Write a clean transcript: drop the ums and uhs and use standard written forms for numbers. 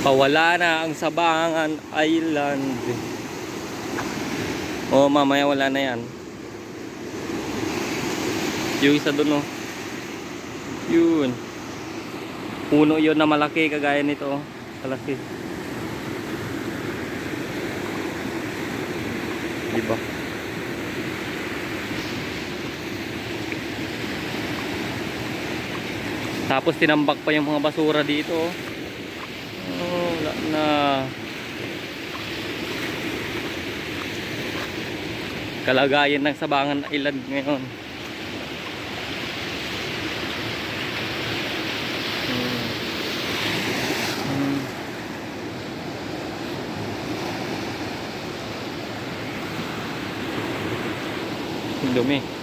Pawala na ang Sabangan Island. Oh, mamaya wala na yan. Yung isa dun, oh. Yun. Puno yun na malaki, kagaya nito, oh. Malaki. Diba? Tapos tinambak pa yung mga basura dito, oh. Oh, wala na. Kalagayan ng Sabangan Island ngayon. Dumi.